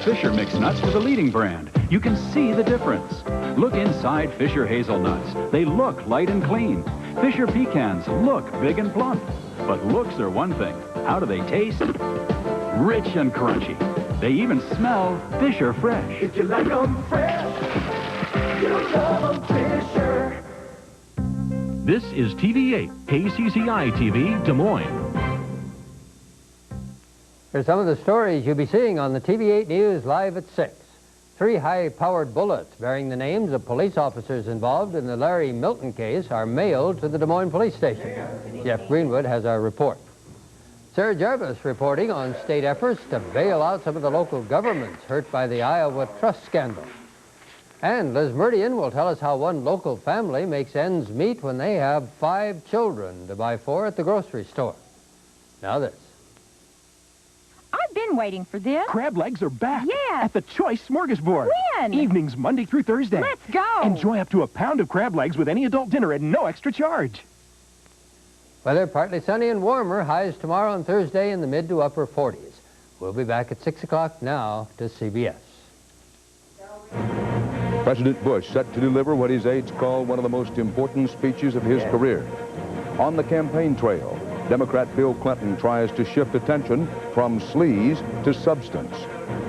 Fisher mixed nuts with a leading brand. You can see the difference. Look inside Fisher hazelnuts. They look light and clean. Fisher pecans look big and plump. But looks are one thing. How do they taste? Rich and crunchy. They even smell Fisher fresh. If you like 'em fresh, you'll love 'em Fisher. This is TV8, KCCI TV, Des Moines. Here's some of the stories you'll be seeing on the TV8 News live at 6. 3 high-powered bullets bearing the names of police officers involved in the Larry Milton case are mailed to the Des Moines Police Station. Jeff Greenwood has our report. Sarah Jarvis reporting on state efforts to bail out some of the local governments hurt by the Iowa trust scandal. And Liz Meridian will tell us how one local family makes ends meet when they have 5 children to buy for at the grocery store. Now this. I've been waiting for this. Crab legs are back. Yes. At the Choice Smorgasbord. When? Evenings Monday through Thursday. Let's go. Enjoy up to a pound of crab legs with any adult dinner at no extra charge. Weather partly sunny and warmer. Highs tomorrow and Thursday in the mid to upper 40s. We'll be back at 6 o'clock now to CBS. President Bush set to deliver what his aides call one of the most important speeches of his career. On the campaign trail, Democrat Bill Clinton tries to shift attention from sleaze to substance.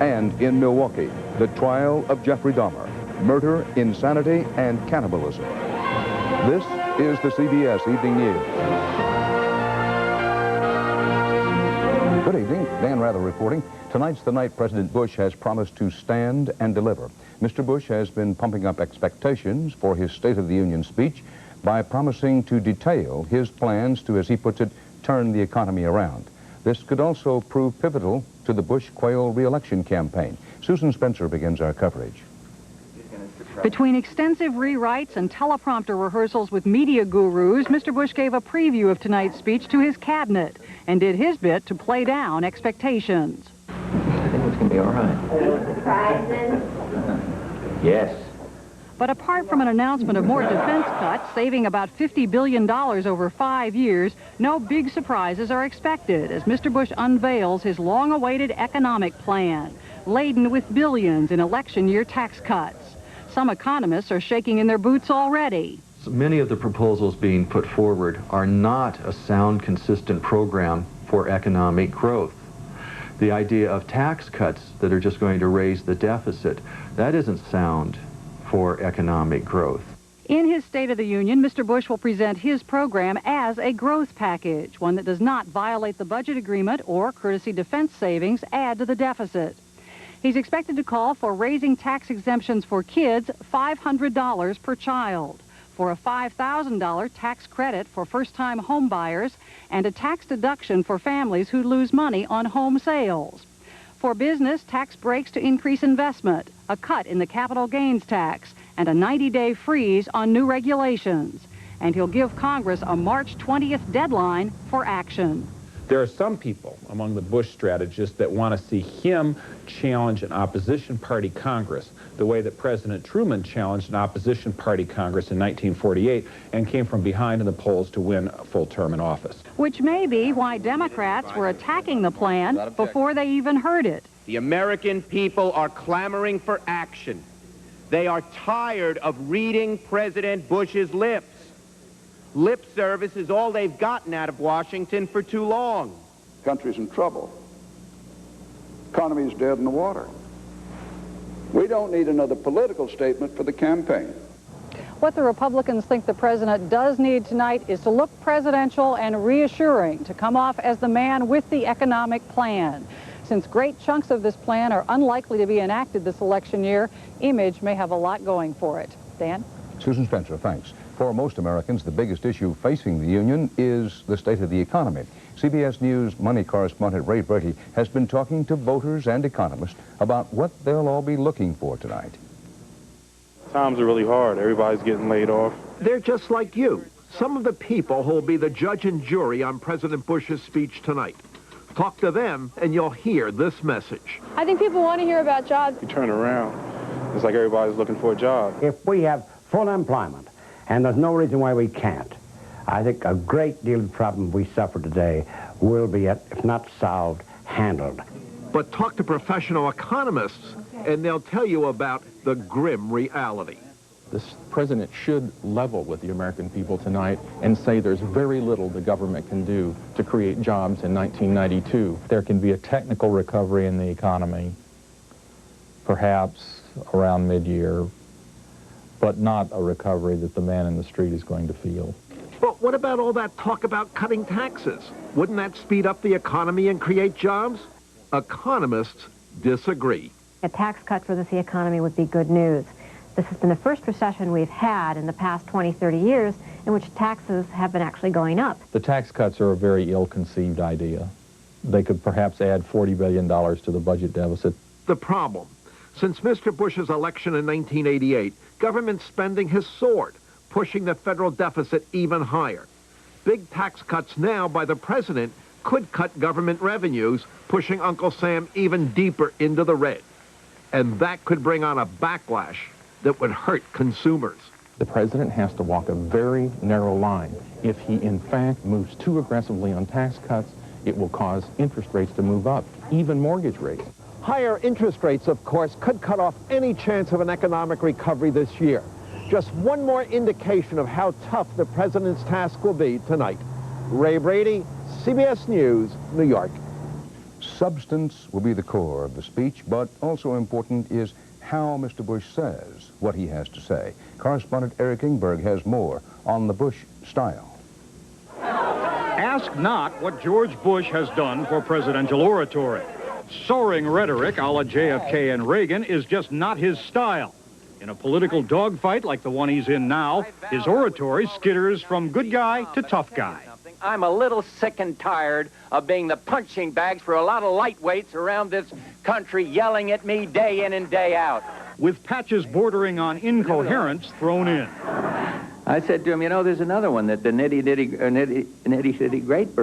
And in Milwaukee, the trial of Jeffrey Dahmer, murder, insanity, and cannibalism. This is the CBS Evening News. Good evening, Dan Rather reporting. Tonight's the night President Bush has promised to stand and deliver. Mr. Bush has been pumping up expectations for his State of the Union speech by promising to detail his plans to, as he puts it, turn the economy around. This could also prove pivotal to the Bush-Quayle re-election campaign. Susan Spencer begins our coverage. Between extensive rewrites and teleprompter rehearsals with media gurus, Mr. Bush gave a preview of tonight's speech to his cabinet and did his bit to play down expectations. I think it's going to be all right. Yes. But apart from an announcement of more defense cuts, saving about $50 billion over 5 years, no big surprises are expected as Mr. Bush unveils his long-awaited economic plan, laden with billions in election year tax cuts. Some economists are shaking in their boots already. Many of the proposals being put forward are not a sound, consistent program for economic growth. The idea of tax cuts that are just going to raise the deficit, that isn't sound for economic growth. In his State of the Union, Mr. Bush will present his program as a growth package, one that does not violate the budget agreement or, courtesy defense savings, add to the deficit. He's expected to call for raising tax exemptions for kids $500 per child, for a $5,000 tax credit for first-time home buyers, and a tax deduction for families who lose money on home sales. For business, tax breaks to increase investment, a cut in the capital gains tax, and a 90-day freeze on new regulations. And he'll give Congress a March 20th deadline for action. There are some people among the Bush strategists that want to see him challenge an opposition party Congress the way that President Truman challenged an opposition party Congress in 1948 and came from behind in the polls to win a full term in office. Which may be why Democrats were attacking the plan before they even heard it. The American people are clamoring for action. They are tired of reading President Bush's lips. Lip service is all they've gotten out of Washington for too long. Country's in trouble. Economy's dead in the water. We don't need another political statement for the campaign. What the Republicans think the president does need tonight is to look presidential and reassuring, to come off as the man with the economic plan. Since great chunks of this plan are unlikely to be enacted this election year, image may have a lot going for it. Dan? Susan Spencer, thanks. For most Americans, the biggest issue facing the union is the state of the economy. CBS News money correspondent Ray Brady has been talking to voters and economists about what they'll all be looking for tonight. Times are really hard. Everybody's getting laid off. They're just like you, some of the people who will be the judge and jury on President Bush's speech tonight. Talk to them and you'll hear this message. I think people want to hear about jobs. You turn around, it's like everybody's looking for a job. If we have full employment, and there's no reason why we can't, I think a great deal of the problem we suffer today will be, if not solved, handled. But talk to professional economists, and they'll tell you about the grim reality. This president should level with the American people tonight and say there's very little the government can do to create jobs in 1992. There can be a technical recovery in the economy, perhaps around mid-year, but not a recovery that the man in the street is going to feel. But what about all that talk about cutting taxes? Wouldn't that speed up the economy and create jobs? Economists disagree. A tax cut for the economy would be good news. This has been the first recession we've had in the past 20, 30 years in which taxes have been actually going up. The tax cuts are a very ill-conceived idea. They could perhaps add $40 billion to the budget deficit. The problem, since Mr. Bush's election in 1988, government spending has soared, pushing the federal deficit even higher. Big tax cuts now by the president could cut government revenues, pushing Uncle Sam even deeper into the red. And that could bring on a backlash that would hurt consumers. The president has to walk a very narrow line. If he, in fact, moves too aggressively on tax cuts, it will cause interest rates to move up, even mortgage rates. Higher interest rates, of course, could cut off any chance of an economic recovery this year. Just one more indication of how tough the president's task will be tonight. Ray Brady, CBS News, New York. Substance will be the core of the speech, but also important is how Mr. Bush says what he has to say. Correspondent Eric Ingberg has more on the Bush style. Ask not what George Bush has done for presidential oratory. Soaring rhetoric a la JFK and Reagan is just not his style. In a political dogfight like the one he's in now, his oratory skitters from good guy to tough guy. I'm a little sick and tired of being the punching bags for a lot of lightweights around this country yelling at me day in and day out. With patches bordering on incoherence thrown in. I said to him, you know, there's another one that the nitty-gritty great.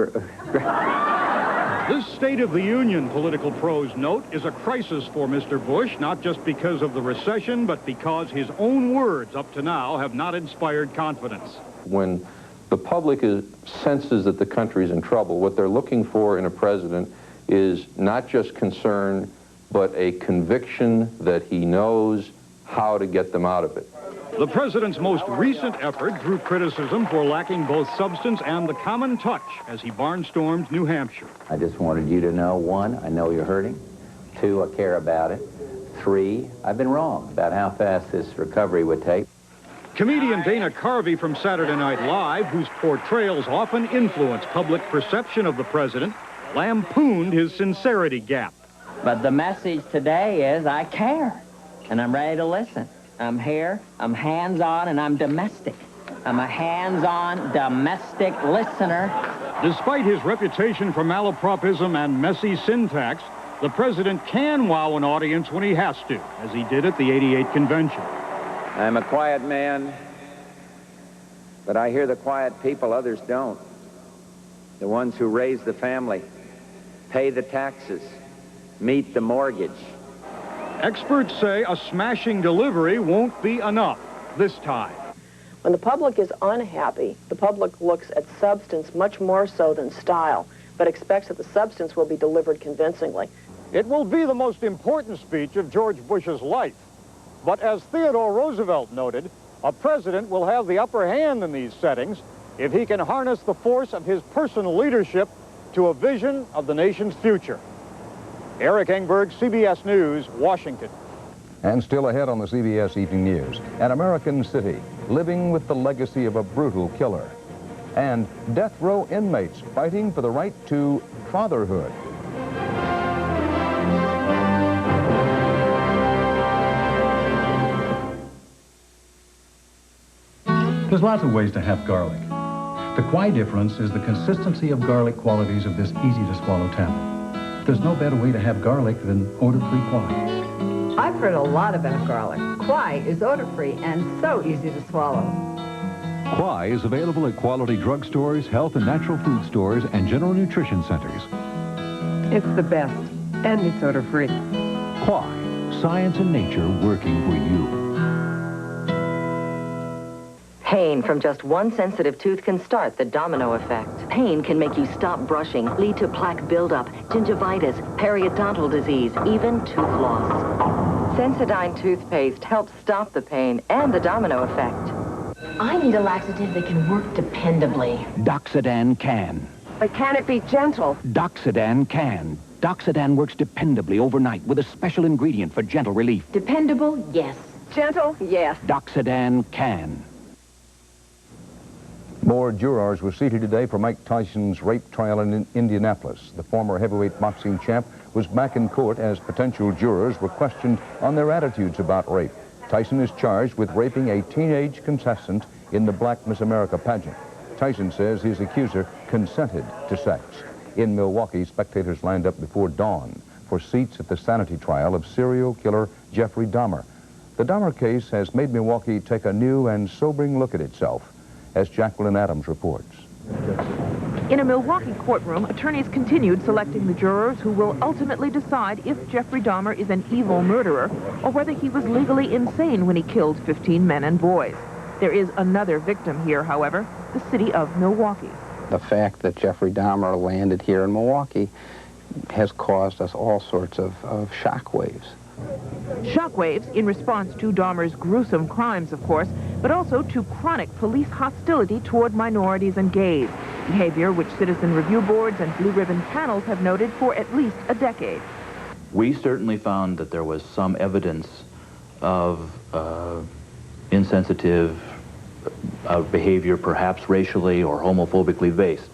This State of the Union political prose note is a crisis for Mr. Bush, not just because of the recession, but because his own words up to now have not inspired confidence. When the public senses that the country is in trouble, what they're looking for in a president is not just concern, but a conviction that he knows how to get them out of it. The president's most recent effort drew criticism for lacking both substance and the common touch as he barnstormed New Hampshire. I just wanted you to know, 1, I know you're hurting. 2, I care about it. 3, I've been wrong about how fast this recovery would take. Comedian Dana Carvey from Saturday Night Live, whose portrayals often influence public perception of the president, lampooned his sincerity gap. But the message today is I care, and I'm ready to listen. I'm here, I'm hands-on, and I'm domestic. I'm a hands-on, domestic listener. Despite his reputation for malapropism and messy syntax, the president can wow an audience when he has to, as he did at the '88 convention. I'm a quiet man, but I hear the quiet people others don't. The ones who raise the family, pay the taxes, meet the mortgage. Experts say a smashing delivery won't be enough this time. When the public is unhappy, the public looks at substance much more so than style, but expects that the substance will be delivered convincingly. It will be the most important speech of George Bush's life. But as Theodore Roosevelt noted, a president will have the upper hand in these settings if he can harness the force of his personal leadership to a vision of the nation's future. Eric Engberg, CBS News, Washington. And still ahead on the CBS Evening News, an American city living with the legacy of a brutal killer. And death row inmates fighting for the right to fatherhood. There's lots of ways to have garlic. The Kwai difference is the consistency of garlic qualities of this easy-to-swallow tablet. There's no better way to have garlic than odor-free Kwai. I've heard a lot about garlic. Kwai is odor-free and so easy to swallow. Kwai is available at quality drugstores, health and natural food stores, and general nutrition centers. It's the best, and it's odor-free. Kwai, science and nature working for you. Pain from just one sensitive tooth can start the domino effect. Pain can make you stop brushing, lead to plaque buildup, gingivitis, periodontal disease, even tooth loss. Sensodyne toothpaste helps stop the pain and the domino effect. I need a laxative that can work dependably. Doxidan can. But can it be gentle? Doxidan can. Doxidan works dependably overnight with a special ingredient for gentle relief. Dependable, yes. Gentle, yes. Doxidan can. More jurors were seated today for Mike Tyson's rape trial in Indianapolis. The former heavyweight boxing champ was back in court as potential jurors were questioned on their attitudes about rape. Tyson is charged with raping a teenage contestant in the Black Miss America pageant. Tyson says his accuser consented to sex. In Milwaukee, spectators lined up before dawn for seats at the Sanity trial of serial killer Jeffrey Dahmer. The Dahmer case has made Milwaukee take a new and sobering look at itself, as Jacqueline Adams reports. In a Milwaukee courtroom, attorneys continued selecting the jurors who will ultimately decide if Jeffrey Dahmer is an evil murderer or whether he was legally insane when he killed 15 men and boys. There is another victim here, however, the city of Milwaukee. The fact that Jeffrey Dahmer landed here in Milwaukee has caused us all sorts of shockwaves. Shockwaves in response to Dahmer's gruesome crimes, of course, but also to chronic police hostility toward minorities and gays, behavior which citizen review boards and blue ribbon panels have noted for at least a decade. We certainly found that there was some evidence of insensitive behavior, perhaps racially or homophobically based.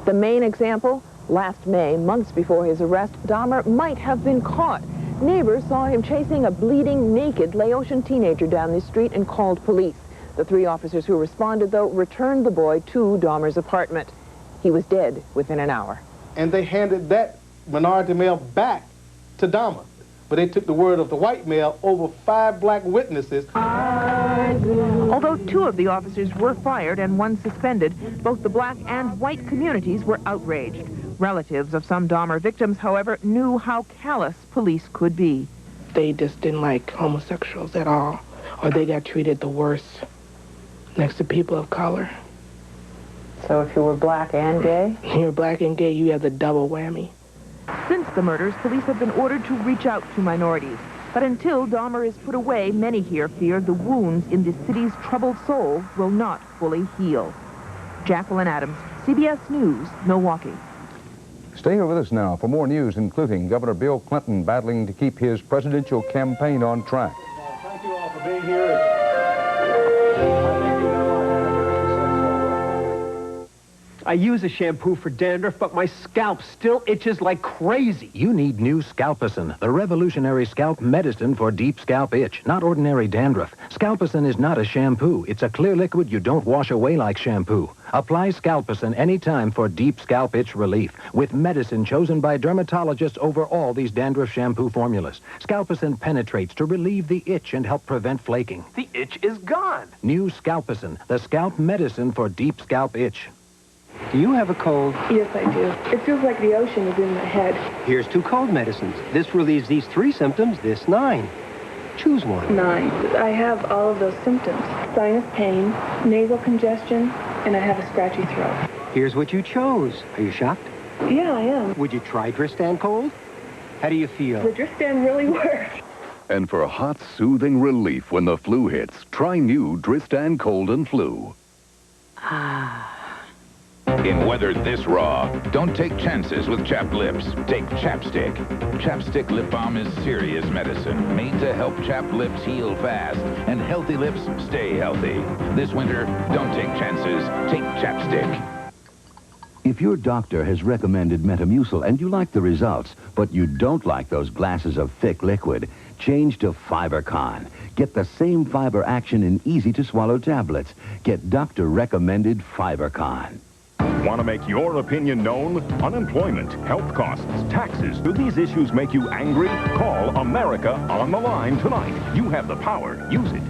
The main example, last May, months before his arrest, Dahmer might have been caught. Neighbors saw him chasing a bleeding, naked Laotian teenager down the street and called police. The 3 officers who responded, though, returned the boy to Dahmer's apartment. He was dead within an hour. And they handed that minority male back to Dahmer. But they took the word of the white male over 5 black witnesses. Although 2 of the officers were fired and 1 suspended, both the black and white communities were outraged. Relatives of some Dahmer victims, however, knew how callous police could be. They just didn't like homosexuals at all, or they got treated the worst next to people of color. So if you were black and gay? If you're black and gay, you have the double whammy. Since the murders, police have been ordered to reach out to minorities. But until Dahmer is put away, many here fear the wounds in the city's troubled soul will not fully heal. Jacqueline Adams, CBS News, Milwaukee. Stay here with us now for more news, including Governor Bill Clinton battling to keep his presidential campaign on track. Thank you all for being here. I use a shampoo for dandruff, but my scalp still itches like crazy. You need new Scalpicin, the revolutionary scalp medicine for deep scalp itch, not ordinary dandruff. Scalpicin is not a shampoo. It's a clear liquid you don't wash away like shampoo. Apply Scalpicin anytime for deep scalp itch relief, with medicine chosen by dermatologists over all these dandruff shampoo formulas. Scalpicin penetrates to relieve the itch and help prevent flaking. The itch is gone. New Scalpicin, the scalp medicine for deep scalp itch. Do you have a cold? Yes, I do. It feels like the ocean is in my head. Here's 2 cold medicines. This relieves these 3 symptoms, this 9. Choose one. 9. I have all of those symptoms. Sinus pain, nasal congestion, and I have a scratchy throat. Here's what you chose. Are you shocked? Yeah, I am. Would you try Dristan Cold? How do you feel? The Dristan really works. And for hot, soothing relief when the flu hits, try new Dristan Cold and Flu. In weather this raw, don't take chances with chapped lips. Take Chapstick. Chapstick lip balm is serious medicine, made to help chapped lips heal fast and healthy lips stay healthy. This winter, don't take chances. Take Chapstick. If your doctor has recommended Metamucil and you like the results, but you don't like those glasses of thick liquid, change to FiberCon. Get the same fiber action in easy-to-swallow tablets. Get doctor-recommended FiberCon. Want to make your opinion known? Unemployment, health costs, taxes. Do these issues make you angry? Call America on the Line tonight. You have the power. Use it.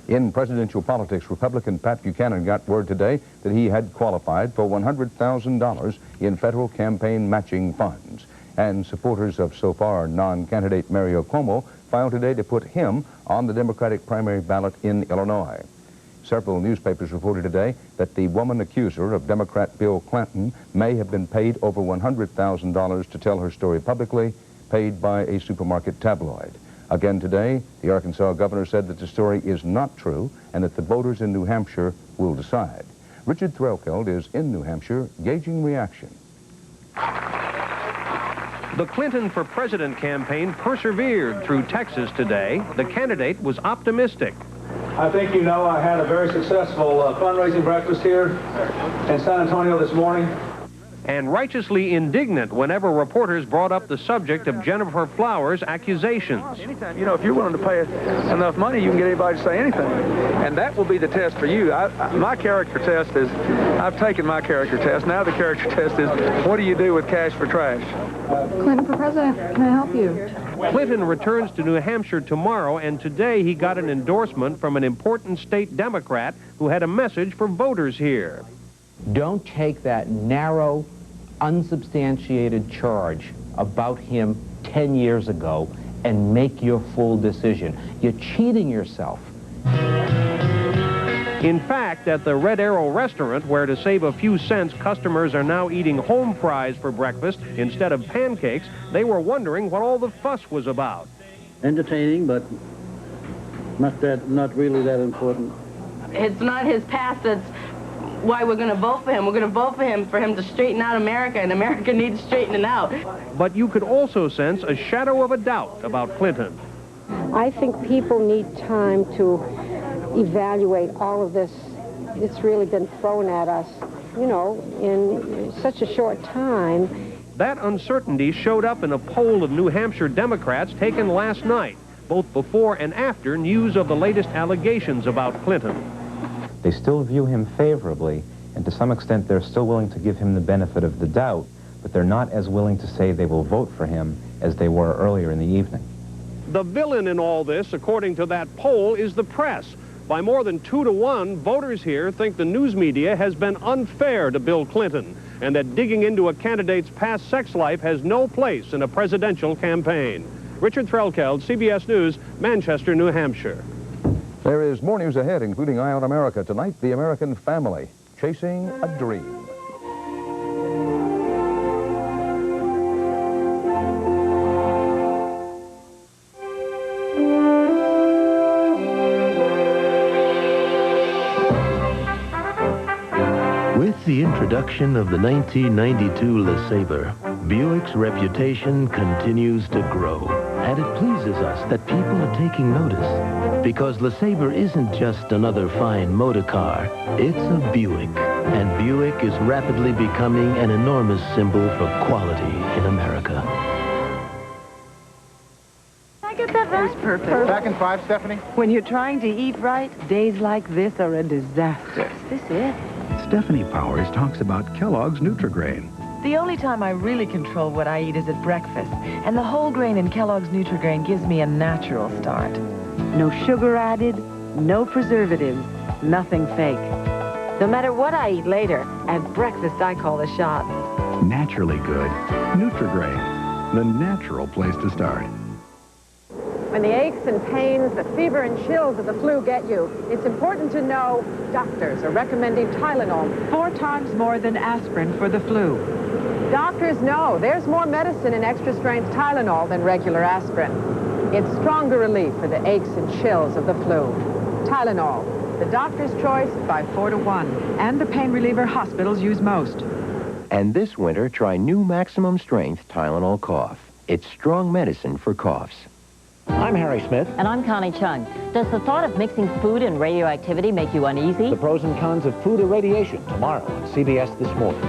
In presidential politics, Republican Pat Buchanan got word today that he had qualified for $100,000 in federal campaign matching funds. And supporters of so far non-candidate Mario Cuomo filed today to put him on the Democratic primary ballot in Illinois. Several newspapers reported today that the woman accuser of Democrat Bill Clinton may have been paid over $100,000 to tell her story publicly, paid by a supermarket tabloid. Again today, the Arkansas governor said that the story is not true and that the voters in New Hampshire will decide. Richard Threlkeld is in New Hampshire gauging reaction. The Clinton for President campaign persevered through Texas today. The candidate was optimistic. I think you know I had a very successful fundraising breakfast here in San Antonio this morning. And righteously indignant whenever reporters brought up the subject of Jennifer Flowers' accusations. Anytime, you know, if you're willing to pay enough money, you can get anybody to say anything. And that will be the test for you. My character test is, I've taken my character test. Now the character test is, what do you do with cash for trash? Clinton for president, can I help you? Clinton returns to New Hampshire tomorrow, and today he got an endorsement from an important state Democrat who had a message for voters here. Don't take that narrow, unsubstantiated charge about him 10 years ago and make your full decision. You're cheating yourself. In fact, at the Red Arrow restaurant, where to save a few cents, customers are now eating home fries for breakfast instead of pancakes, they were wondering what all the fuss was about. Entertaining, but not really that important. It's not his past that's why we're going to vote for him. We're going to vote for him to straighten out America, and America needs straightening out. But you could also sense a shadow of a doubt about Clinton. I think people need time to evaluate all of this. It's really been thrown at us, you know, in such a short time. That uncertainty showed up in a poll of New Hampshire Democrats taken last night, both before and after news of the latest allegations about Clinton. They still view him favorably, and to some extent they're still willing to give him the benefit of the doubt, but they're not as willing to say they will vote for him as they were earlier in the evening. The villain in all this, according to that poll, is the press. By more than 2-to-1, voters here think the news media has been unfair to Bill Clinton, and that digging into a candidate's past sex life has no place in a presidential campaign. Richard Threlkeld, CBS News, Manchester, New Hampshire. There is more news ahead, including Eye on America. Tonight, the American family chasing a dream. With the introduction of the 1992 LeSabre, Buick's reputation continues to grow. And it pleases us that people are taking notice. Because LeSabre isn't just another fine motor car, it's a Buick. And Buick is rapidly becoming an enormous symbol for quality in America. Can I get that back? That was perfect. Back in 5, Stephanie? When you're trying to eat right, days like this are a disaster. Is this it? Stephanie Powers talks about Kellogg's Nutri-Grain. The only time I really control what I eat is at breakfast, and the whole grain in Kellogg's Nutri-Grain gives me a natural start. No sugar added, no preservatives, nothing fake. No matter what I eat later, at breakfast I call the shots. Naturally good. Nutri-Grain, the natural place to start. When the aches and pains, the fever and chills of the flu get you, it's important to know doctors are recommending Tylenol 4 times more than aspirin for the flu. Doctors know there's more medicine in extra-strength Tylenol than regular aspirin. It's stronger relief for the aches and chills of the flu. Tylenol, the doctor's choice by 4-to-1, and the pain reliever hospitals use most. And this winter, try new maximum strength Tylenol Cough. It's strong medicine for coughs. I'm Harry Smith. And I'm Connie Chung. Does the thought of mixing food and radioactivity make you uneasy? The pros and cons of food irradiation tomorrow on CBS This Morning.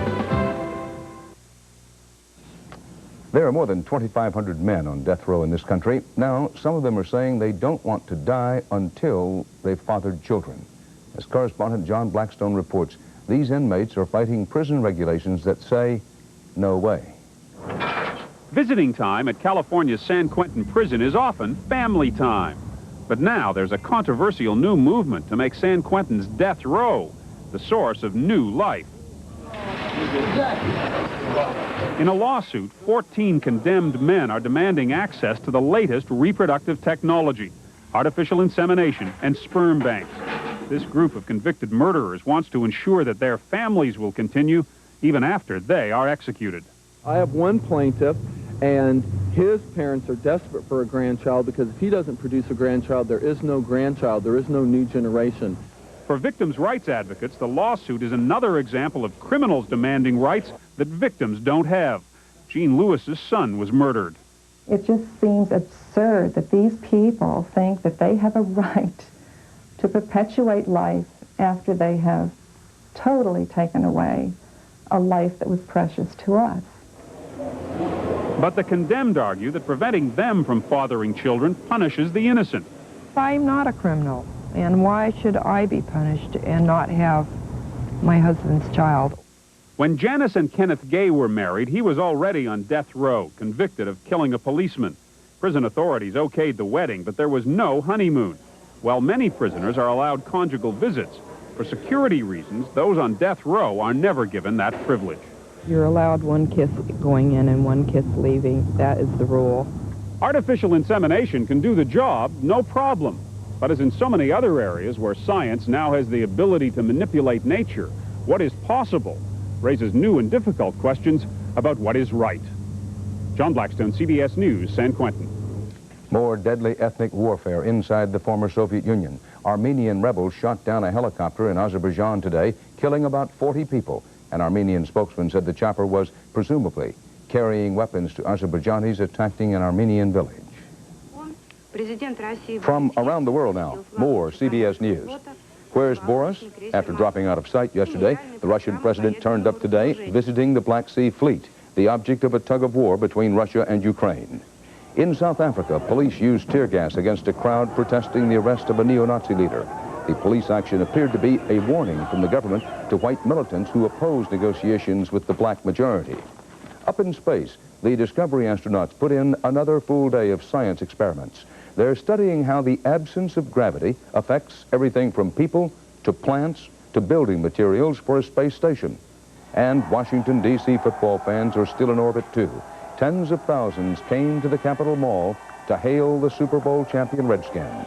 There are more than 2,500 men on death row in this country. Now, some of them are saying they don't want to die until they've fathered children. As correspondent John Blackstone reports, these inmates are fighting prison regulations that say, no way. Visiting time at California's San Quentin prison is often family time. But now there's a controversial new movement to make San Quentin's death row the source of new life. In a lawsuit, 14 condemned men are demanding access to the latest reproductive technology, artificial insemination and sperm banks. This group of convicted murderers wants to ensure that their families will continue even after they are executed. I have one plaintiff, and his parents are desperate for a grandchild because if he doesn't produce a grandchild, there is no grandchild, there is no new generation. For victims' rights advocates, the lawsuit is another example of criminals demanding rights that victims don't have. Jean Lewis's son was murdered. It just seems absurd that these people think that they have a right to perpetuate life after they have totally taken away a life that was precious to us. But the condemned argue that preventing them from fathering children punishes the innocent. I'm not a criminal, and why should I be punished and not have my husband's child? When Janice and Kenneth Gay were married, he was already on death row, convicted of killing a policeman. Prison authorities okayed the wedding, but there was no honeymoon. While many prisoners are allowed conjugal visits, for security reasons, those on death row are never given that privilege. You're allowed one kiss going in and one kiss leaving. That is the rule. Artificial insemination can do the job, no problem. But as in so many other areas where science now has the ability to manipulate nature, what is possible raises new and difficult questions about what is right. John Blackstone, CBS News, San Quentin. More deadly ethnic warfare inside the former Soviet Union. Armenian rebels shot down a helicopter in Azerbaijan today, killing about 40 people. An Armenian spokesman said the chopper was presumably carrying weapons to Azerbaijanis attacking an Armenian village. From around the world now, more CBS News. Where's Boris? After dropping out of sight yesterday, the Russian president turned up today visiting the Black Sea Fleet, the object of a tug of war between Russia and Ukraine. In South Africa, police used tear gas against a crowd protesting the arrest of a neo-Nazi leader. The police action appeared to be a warning from the government to white militants who oppose negotiations with the black majority. Up in space, the Discovery astronauts put in another full day of science experiments. They're studying how the absence of gravity affects everything from people to plants to building materials for a space station. And Washington, D.C. football fans are still in orbit, too. Tens of thousands came to the Capitol Mall to hail the Super Bowl champion Redskins.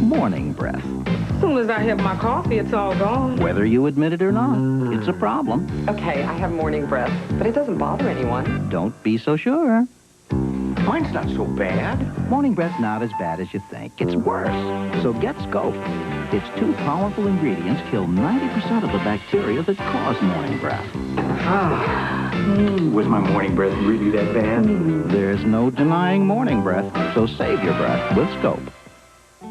Morning breath. As soon as I have my coffee, it's all gone. Whether you admit it or not, it's a problem. Okay, I have morning breath, but it doesn't bother anyone. Don't be so sure. Mine's not so bad. Morning breath's not as bad as you think. It's worse. So get Scope. Its two powerful ingredients kill 90% of the bacteria that cause morning breath. Was my morning breath really that bad? There's no denying morning breath, so save your breath with Scope.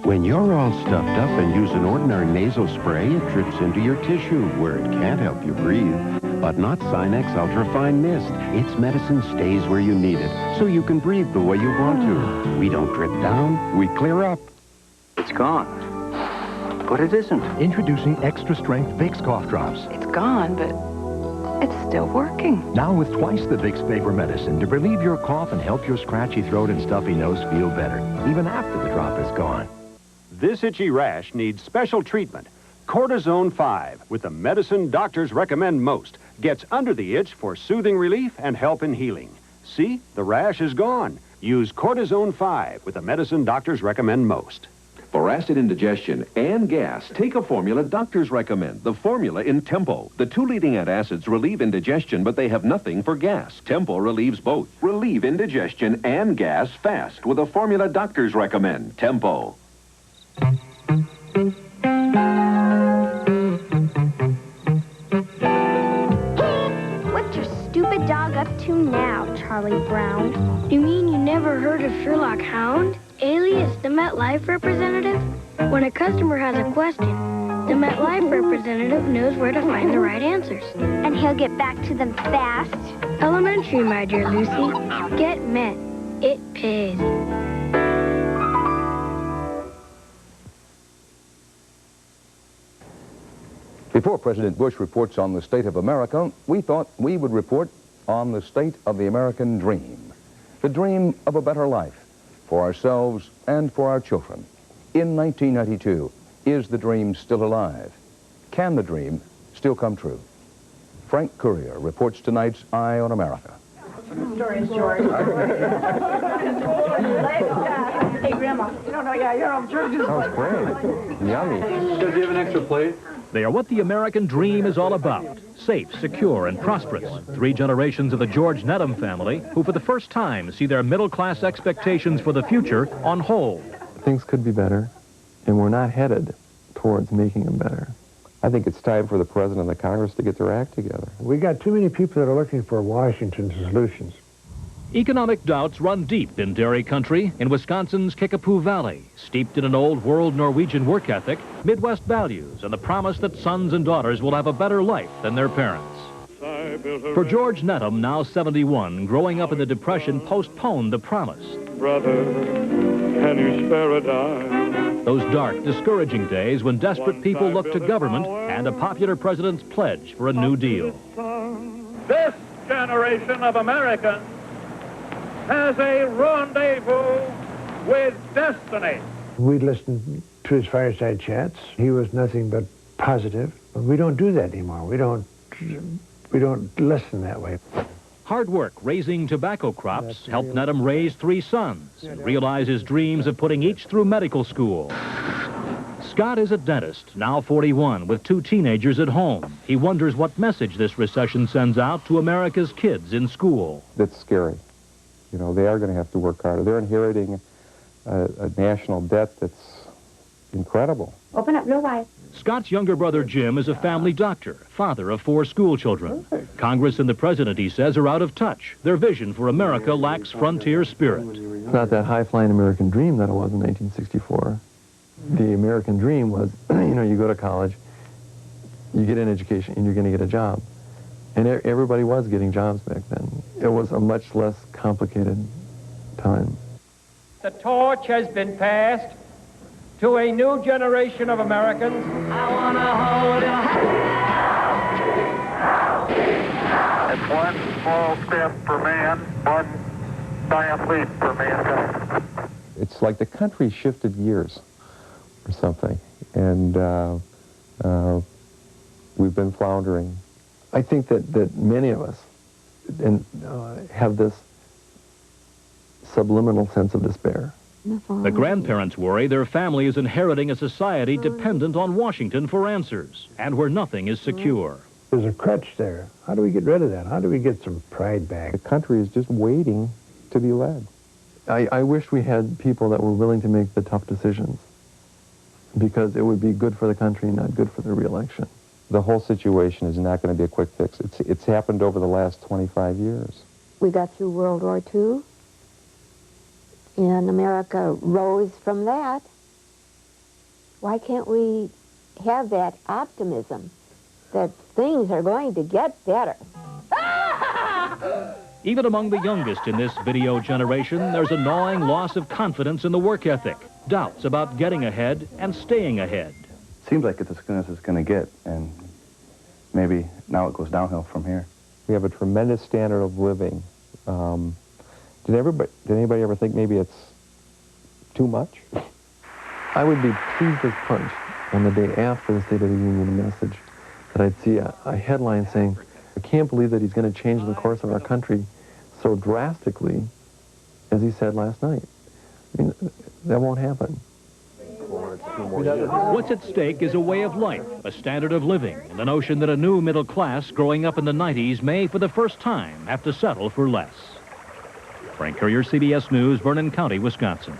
When you're all stuffed up and use an ordinary nasal spray, it drips into your tissue where it can't help you breathe. But not Sinex Ultrafine Mist. Its medicine stays where you need it, so you can breathe the way you want to. We don't drip down, we clear up. It's gone. But it isn't. Introducing Extra Strength Vicks Cough Drops. It's gone, but it's still working. Now with twice the Vicks Vapor Medicine to relieve your cough and help your scratchy throat and stuffy nose feel better, even after the drop is gone. This itchy rash needs special treatment. Cortisone 5, with the medicine doctors recommend most, gets under the itch for soothing relief and help in healing. See, the rash is gone. Use Cortisone 5 with the medicine doctors recommend most. For acid indigestion and gas, take a formula doctors recommend. The formula in Tempo. The two leading antacids relieve indigestion, but they have nothing for gas. Tempo relieves both. Relieve indigestion and gas fast with a formula doctors recommend. Tempo. What's your stupid dog up to now, Charlie Brown? You mean you never heard of Sherlock Hound, alias the MetLife representative? When a customer has a question, the MetLife representative knows where to find the right answers. And he'll get back to them fast? Elementary, my dear Lucy. Get Met. It pays. Before President Bush reports on the state of America, we thought we would report on the state of the American dream. The dream of a better life for ourselves and for our children. In 1992, is the dream still alive? Can the dream still come true? Frank Courier reports tonight's Eye on America. Stories, George. Hey, Grandma. I'm sure. Sounds great. Yummy. Does he have an extra plate? They are what the American dream is all about. Safe, secure, and prosperous. 3 generations of the George Needham family, who for the first time see their middle-class expectations for the future on hold. Things could be better, and we're not headed towards making them better. I think it's time for the President and the Congress to get their act together. We got too many people that are looking for Washington solutions. Economic doubts run deep in dairy country in Wisconsin's Kickapoo Valley, steeped in an old world Norwegian work ethic, Midwest values, and the promise that sons and daughters will have a better life than their parents. For George Needham, now 71, growing up in the Depression postponed the promise. Brother, can you spare a dime? Those dark, discouraging days when desperate people looked to government and a popular president's pledge for a New Deal. This generation of Americans has a rendezvous with destiny. We listened to his fireside chats. He was nothing but positive. We don't do that anymore. We don't listen that way. Hard work raising tobacco crops helped Needham raise 3 sons and realize his dreams of putting each through medical school. Scott is a dentist, now 41, with 2 teenagers at home. He wonders what message this recession sends out to America's kids in school. That's scary. You know, they are going to have to work harder. They're inheriting a national debt that's incredible. Open up, no light. Scott's younger brother Jim is a family doctor, father of 4 school children. Congress and the president, he says, are out of touch. Their vision for America lacks frontier spirit. It's not that high-flying American dream that it was in 1964. The American dream was, you go to college, you get an education, and you're going to get a job. And everybody was getting jobs back then. It was a much less complicated time. The torch has been passed to a new generation of Americans. I want to hold your hand. It's one small step for man, one giant leap for mankind. It's like the country shifted gears or something, and we've been floundering. I think that many of us have this subliminal sense of despair. The grandparents worry their family is inheriting a society dependent on Washington for answers, and where nothing is secure. There's a crutch there. How do we get rid of that? How do we get some pride back? The country is just waiting to be led. I wish we had people that were willing to make the tough decisions, because it would be good for the country, not good for the re-election. The whole situation is not going to be a quick fix. It's happened over the last 25 years. We got through World War II, and America rose from that. Why can't we have that optimism that things are going to get better? Even among the youngest in this video generation, there's a gnawing loss of confidence in the work ethic, doubts about getting ahead and staying ahead. Seems like it's as good as it's going to get, and maybe now it goes downhill from here. We have a tremendous standard of living. Did anybody ever think maybe it's too much? I would be pleased as punch on the day after the State of the Union message that I'd see a headline saying, "I can't believe that he's going to change the course of our country so drastically as he said last night." I mean, that won't happen. What's at stake is a way of life, a standard of living, and the notion that a new middle class growing up in the 90s may, for the first time, have to settle for less. Frank Courier, CBS News, Vernon County, Wisconsin.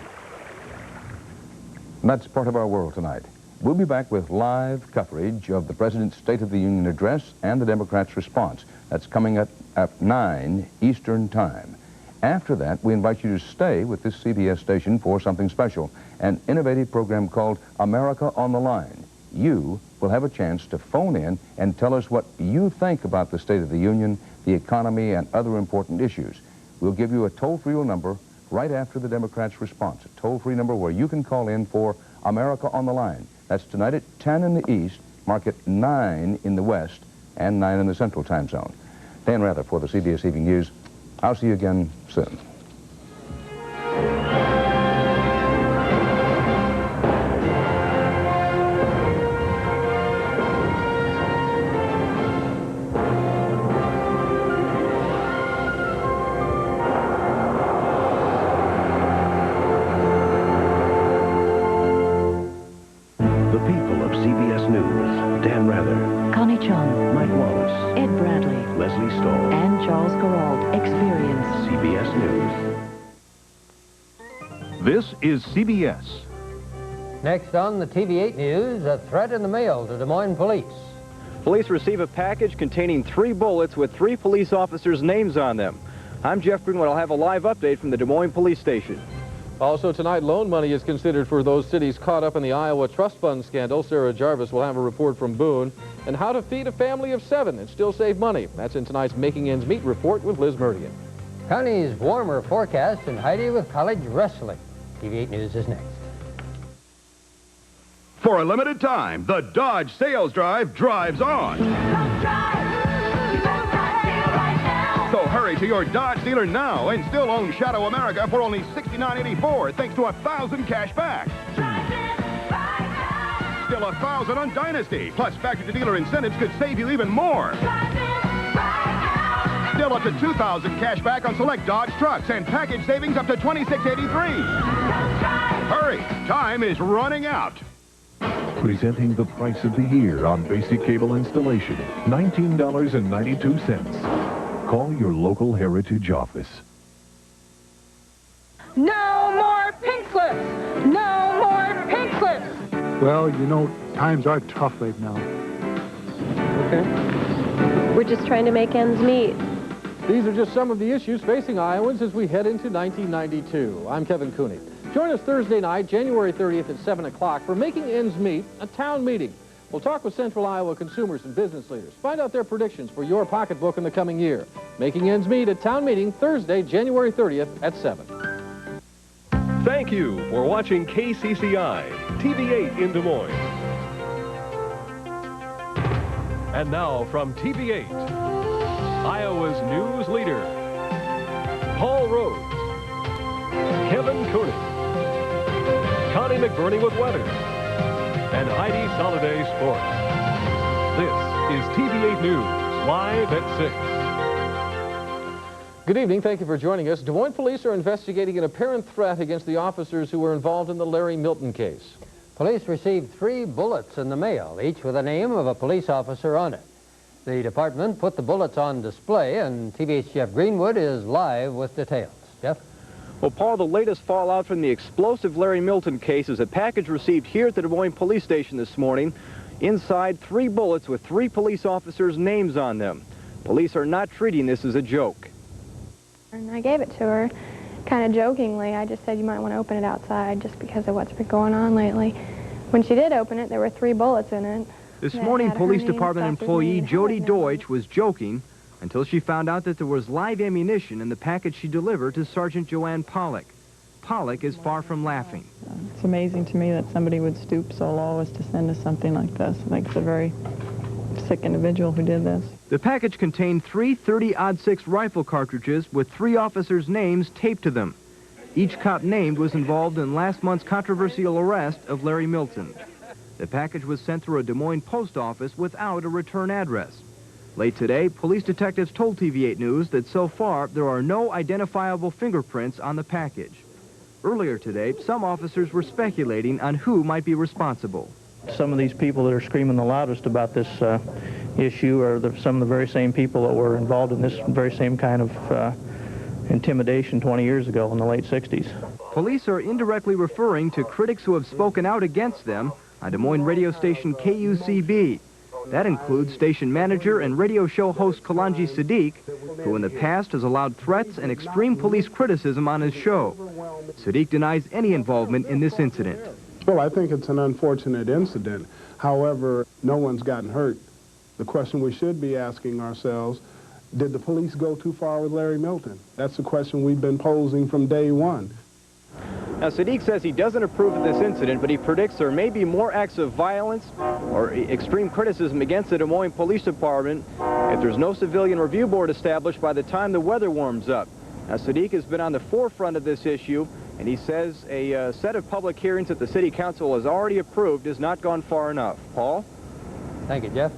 And that's part of our world tonight. We'll be back with live coverage of the President's State of the Union address and the Democrats' response. That's coming at 9 Eastern Time. After that, we invite you to stay with this CBS station for something special, an innovative program called America on the Line. You will have a chance to phone in and tell us what you think about the State of the Union, the economy, and other important issues. We'll give you a toll-free number right after the Democrats' response, a toll-free number where you can call in for America on the Line. That's tonight at 10 in the East, mark it 9 in the West, and 9 in the Central Time Zone. Dan Rather for the CBS Evening News. I'll see you again soon. Mike Wallace, Ed Bradley, Leslie Stahl, and Charles Gerald. Experience. CBS News. This is CBS. Next on the TV8 News, a threat in the mail to Des Moines police. Police receive a package containing 3 bullets with 3 police officers' names on them. I'm Jeff Greenwood. I'll have a live update from the Des Moines Police Station. Also tonight, loan money is considered for those cities caught up in the Iowa trust fund scandal. Sarah Jarvis will have a report from Boone. And how to feed a family of 7 and still save money. That's in tonight's Making Ends Meet report with Liz Murdian. Connie's warmer forecast and Heidi with college wrestling. TV8 News is next. For a limited time, the Dodge Sales Drive drives on. So hurry to your Dodge dealer now and still own Shadow America for only $69.84 thanks to 1,000 cash back. Still 1,000 on Dynasty, plus factory-to-dealer incentives could save you even more. Still up to 2,000 cash back on select Dodge trucks and package savings up to $26.83. Hurry, time is running out. Presenting the price of the year on basic cable installation, $19.92. Call your local Heritage office. No more pink slips! No more pink slips! Well, you know, times are tough right now. Okay. We're just trying to make ends meet. These are just some of the issues facing Iowans as we head into 1992. I'm Kevin Cooney. Join us Thursday night, January 30th at 7 o'clock for Making Ends Meet, a town meeting. We'll talk with Central Iowa consumers and business leaders. Find out their predictions for your pocketbook in the coming year. Making Ends Meet at town meeting Thursday, January 30th at 7. Thank you for watching KCCI, TV8 in Des Moines. And now from TV8, Iowa's news leader, Paul Rhodes, Kevin Cooney, Connie McBurney with weather, and Heidi Soliday Sports. This is TV8 News, live at 6. Good evening. Thank you for joining us. Des Moines police are investigating an apparent threat against the officers who were involved in the Larry Milton case. Police received 3 bullets in the mail, each with the name of a police officer on it. The department put the bullets on display, and TV's Jeff Greenwood is live with details. Jeff? Well, Paul, the latest fallout from the explosive Larry Milton case is a package received here at the Des Moines Police Station this morning. Inside, 3 bullets with 3 police officers' names on them. Police are not treating this as a joke. And I gave it to her kind of jokingly. I just said, you might want to open it outside just because of what's been going on lately. When she did open it, there were 3 bullets in it. This morning, Police Department employee Jody Deutsch was joking until she found out that there was live ammunition in the package she delivered to Sergeant Joanne Pollock. Pollock is far from laughing. It's amazing to me that somebody would stoop so low as to send us something like this. I think it's a very sick individual who did this. The package contained 3 30-06 rifle cartridges with 3 officers' names taped to them. Each cop named was involved in last month's controversial arrest of Larry Milton. The package was sent through a Des Moines post office without a return address. Late today, police detectives told TV8 News that so far there are no identifiable fingerprints on the package. Earlier today, some officers were speculating on who might be responsible. Some of these people that are screaming the loudest about this issue are some of the very same people that were involved in this very same kind of intimidation 20 years ago in the late 60s. Police are indirectly referring to critics who have spoken out against them on Des Moines radio station KUCB. That includes station manager and radio show host Kalanji Sadiq, who in the past has allowed threats and extreme police criticism on his show. Sadiq denies any involvement in this incident. Well, I think it's an unfortunate incident. However, no one's gotten hurt. The question we should be asking ourselves, did the police go too far with Larry Milton? That's the question we've been posing from day one. Now, Sadiq says he doesn't approve of this incident, but he predicts there may be more acts of violence or extreme criticism against the Des Moines Police Department if there's no civilian review board established by the time the weather warms up. Now, Sadiq has been on the forefront of this issue, and he says a set of public hearings that the City Council has already approved has not gone far enough. Paul? Thank you, Jeff.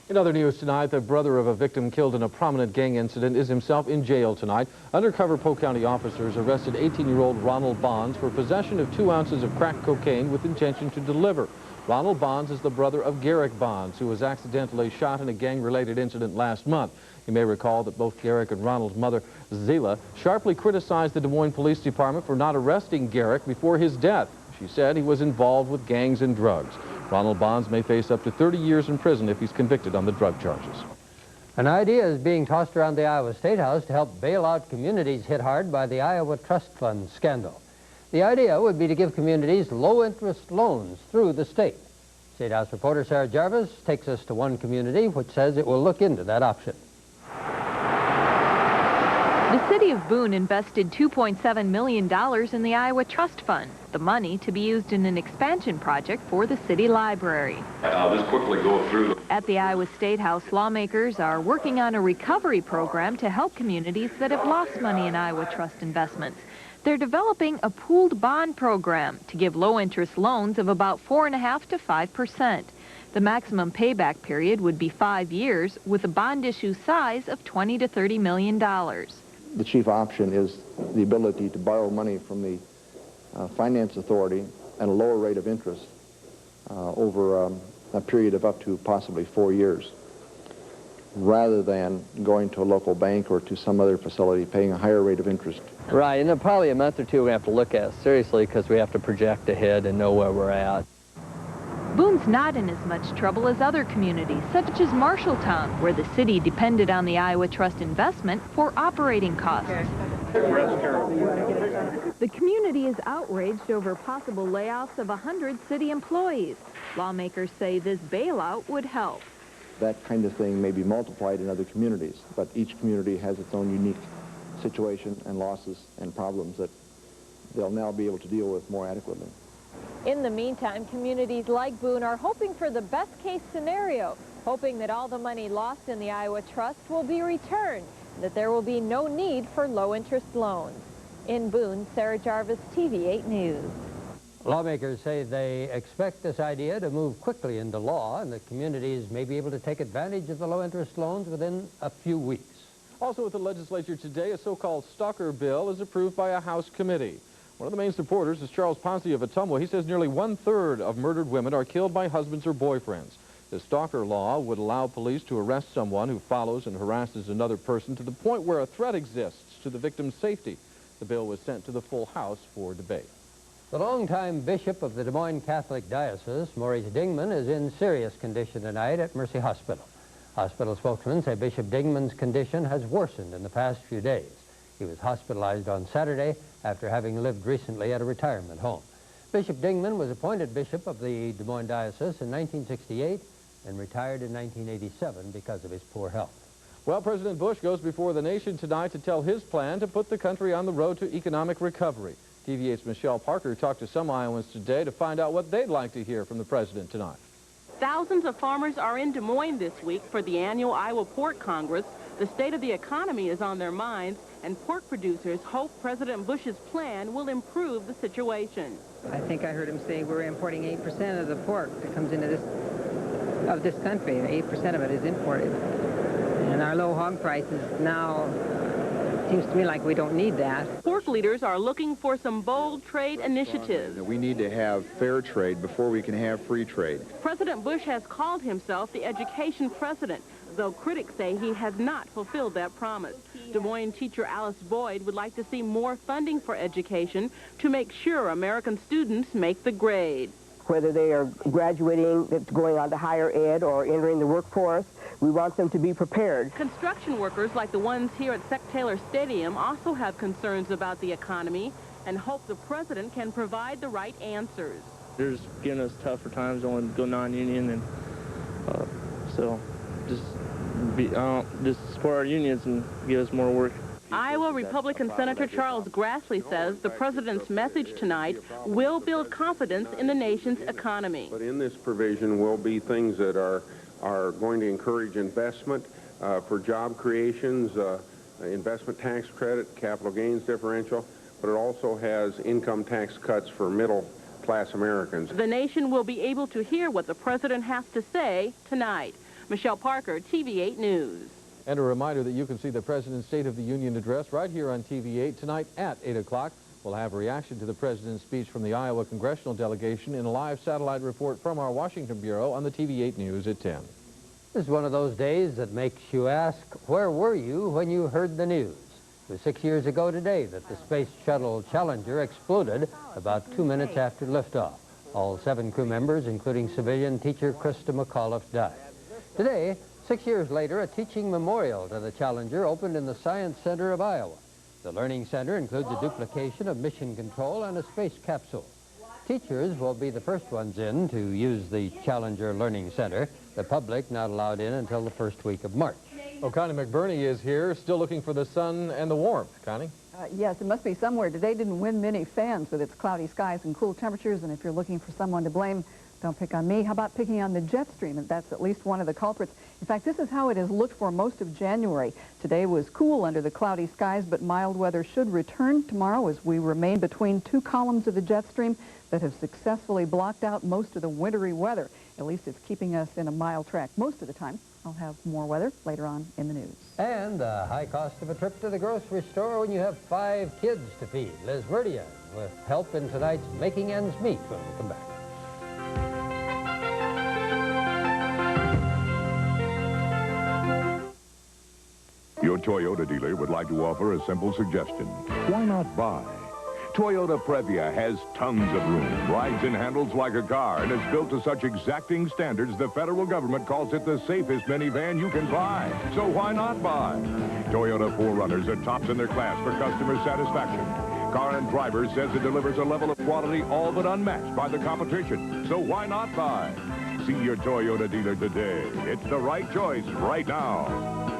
In other news tonight, the brother of a victim killed in a prominent gang incident is himself in jail tonight. Undercover Polk County officers arrested 18-year-old Ronald Bonds for possession of 2 ounces of crack cocaine with intention to deliver. Ronald Bonds is the brother of Garrick Bonds, who was accidentally shot in a gang-related incident last month. You may recall that both Garrick and Ronald's mother, Zila, sharply criticized the Des Moines Police Department for not arresting Garrick before his death. She said he was involved with gangs and drugs. Ronald Bonds may face up to 30 years in prison if he's convicted on the drug charges. An idea is being tossed around the Iowa State House to help bail out communities hit hard by the Iowa Trust Fund scandal. The idea would be to give communities low-interest loans through the state. State House reporter Sarah Jarvis takes us to one community which says it will look into that option. The city of Boone invested $2.7 million in the Iowa Trust Fund, the money to be used in an expansion project for the city library. I'll just quickly go through. At the Iowa State House, lawmakers are working on a recovery program to help communities that have lost money in Iowa Trust investments. They're developing a pooled bond program to give low-interest loans of about 4.5% to 5%. The maximum payback period would be 5 years, with a bond issue size of $20 to $30 million. The chief option is the ability to borrow money from the finance authority at a lower rate of interest over a period of up to possibly 4 years, rather than going to a local bank or to some other facility paying a higher rate of interest. Right, and in probably a month or two we have to look at seriously because we have to project ahead and know where we're at. Boone's not in as much trouble as other communities, such as Marshalltown, where the city depended on the Iowa Trust investment for operating costs. The community is outraged over possible layoffs of 100 city employees. Lawmakers say this bailout would help. That kind of thing may be multiplied in other communities, but each community has its own unique situation and losses and problems that they'll now be able to deal with more adequately. In the meantime, communities like Boone are hoping for the best-case scenario, hoping that all the money lost in the Iowa Trust will be returned, and that there will be no need for low-interest loans. In Boone, Sarah Jarvis, TV8 News. Lawmakers say they expect this idea to move quickly into law, and that communities may be able to take advantage of the low-interest loans within a few weeks. Also at the legislature today, a so-called stalker bill is approved by a House committee. One of the main supporters is Charles Ponce of Ottumwa. He says nearly 1/3 of murdered women are killed by husbands or boyfriends. The stalker law would allow police to arrest someone who follows and harasses another person to the point where a threat exists to the victim's safety. The bill was sent to the full House for debate. The longtime bishop of the Des Moines Catholic Diocese, Maurice Dingman, is in serious condition tonight at Mercy Hospital. Hospital spokesmen say Bishop Dingman's condition has worsened in the past few days. He was hospitalized on Saturday after having lived recently at a retirement home. Bishop Dingman was appointed bishop of the Des Moines Diocese in 1968 and retired in 1987 because of his poor health. Well, President Bush goes before the nation tonight to tell his plan to put the country on the road to economic recovery. TV8's Michelle Parker talked to some Iowans today to find out what they'd like to hear from the president tonight. Thousands of farmers are in Des Moines this week for the annual Iowa Pork Congress. The state of the economy is on their minds, and pork producers hope President Bush's plan will improve the situation. I think I heard him say we're importing 8% of the pork that comes into this country. 8% of it is imported. And our low hog prices now, seems to me like we don't need that. Pork leaders are looking for some bold trade initiatives. We need to have fair trade before we can have free trade. President Bush has called himself the education president, though critics say he has not fulfilled that promise. Des Moines teacher Alice Boyd would like to see more funding for education to make sure American students make the grade. Whether they are graduating, going on to higher ed, or entering the workforce, we want them to be prepared. Construction workers like the ones here at Sec Taylor Stadium also have concerns about the economy and hope the president can provide the right answers. They're just giving us tougher times, don't want to go non-union, and so just support our unions and give us more work. Iowa Republican Senator Charles Grassley says the president's message tonight will build confidence in the nation's economy. But in this provision will be things that are going to encourage investment for job creations, investment tax credit, capital gains differential, but it also has income tax cuts for middle-class Americans. The nation will be able to hear what the president has to say tonight. Michelle Parker, TV8 News. And a reminder that you can see the President's State of the Union address right here on TV8 tonight at 8 o'clock. We'll have a reaction to the president's speech from the Iowa congressional delegation in a live satellite report from our Washington bureau on the TV8 News at 10. This is one of those days that makes you ask, where were you when you heard the news? It was 6 years ago today that the Space Shuttle Challenger exploded about 2 minutes after liftoff. All 7 crew members, including civilian teacher Krista McAuliffe, died. Today, 6 years later, a teaching memorial to the Challenger opened in the Science Center of Iowa. The Learning Center includes a duplication of mission control and a space capsule. Teachers will be the first ones in to use the Challenger Learning Center. The public not allowed in until the first week of March. Oh, Connie McBurney is here, still looking for the sun and the warmth. Connie? Yes, it must be somewhere. Today didn't win many fans with its cloudy skies and cool temperatures, and if you're looking for someone to blame, don't pick on me. How about picking on the jet stream? That's at least one of the culprits. In fact, this is how it has looked for most of January. Today was cool under the cloudy skies, but mild weather should return tomorrow as we remain between 2 columns of the jet stream that have successfully blocked out most of the wintry weather. At least it's keeping us in a mild track most of the time. I'll have more weather later on in the news. And the high cost of a trip to the grocery store when you have 5 kids to feed. Liz Murdia with help in tonight's Making Ends Meet when we come back. Your Toyota dealer would like to offer a simple suggestion. Why not buy? Toyota Previa has tons of room, rides and handles like a car, and is built to such exacting standards the federal government calls it the safest minivan you can buy. So why not buy? Toyota 4Runners are tops in their class for customer satisfaction. Car and Driver says it delivers a level of quality all but unmatched by the competition. So why not buy? See your Toyota dealer today. It's the right choice right now.